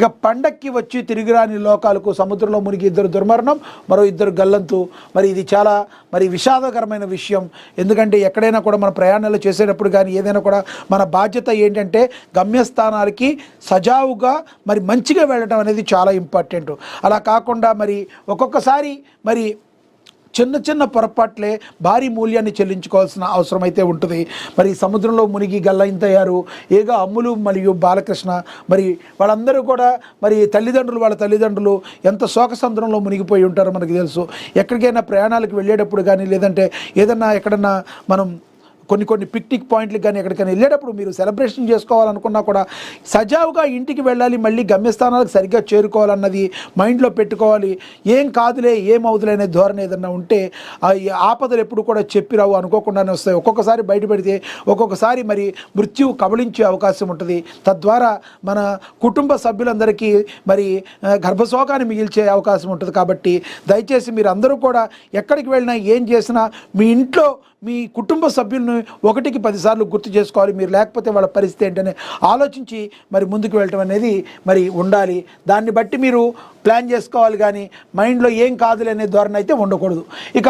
ఇక పండక్కి వచ్చి తిరిగి రాని లోకాలకు సముద్రంలో మునిగి ఇద్దరు దుర్మరణం, మరో ఇద్దరు గల్లంతు. మరి ఇది చాలా విషాదకరమైన విషయం. ఎందుకంటే ఎక్కడైనా కూడా మన ప్రయాణాలు చేసేటప్పుడు కానీ ఏదైనా కూడా మన బాధ్యత ఏంటంటే గమ్యస్థానాలకి సజావుగా మంచిగా వెళ్ళడం అనేది చాలా ఇంపార్టెంట్. అలా కాకుండా ఒక్కొక్కసారి చిన్న చిన్న పొరపాట్లే భారీ మూల్యాన్ని చెల్లించుకోవాల్సిన అవసరం అయితే ఉంటుంది. సముద్రంలో మునిగి గల్లంతయ్యారు ఏగా అమ్ములు మరియు బాలకృష్ణ. వాళ్ళందరూ కూడా వాళ్ళ తల్లిదండ్రులు ఎంత శోకసముద్రంలో మునిగిపోయి ఉంటారో మనకు తెలుసు. ఎక్కడికైనా ప్రయాణాలకు వెళ్ళేటప్పుడు కానీ లేదంటే ఏదన్నా ఎక్కడన్నా మనం కొన్ని పిక్నిక్ పాయింట్లకు కానీ ఎక్కడికైనా వెళ్ళేటప్పుడు మీరు సెలబ్రేషన్ చేసుకోవాలనుకున్నా కూడా సజావుగా ఇంటికి వెళ్ళాలి, మళ్ళీ గమ్యస్థానాలకు సరిగ్గా చేరుకోవాలన్నది మైండ్లో పెట్టుకోవాలి. ఏం కాదులే ఏమవుతులే అనే ధోరణి ఏదన్నా ఉంటే ఆపదలు ఎప్పుడు కూడా చెప్పిరావు, అనుకోకుండానే వస్తాయి. ఒక్కొక్కసారి బయటపెడితే ఒక్కొక్కసారి మృత్యువు కబళించే అవకాశం ఉంటుంది. తద్వారా మన కుటుంబ సభ్యులందరికీ గర్భశోకాన్ని మిగిల్చే అవకాశం ఉంటుంది. కాబట్టి దయచేసి మీరు అందరూ కూడా ఎక్కడికి వెళ్ళినా ఏం చేసినా మీ ఇంట్లో మీ కుటుంబ సభ్యులను 1కి 10 సార్లు గుర్తు చేసుకోవాలి. మీరు లేకపోతే వాళ్ళ పరిస్థితి ఏంటని ఆలోచించి ముందుకు వెళ్ళటం అనేది ఉండాలి. దాన్ని బట్టి మీరు ప్లాన్ చేసుకోవాలి, కానీ మైండ్లో ఏం కాదులే అనే ధోరణి అయితే ఉండకూడదు. ఇక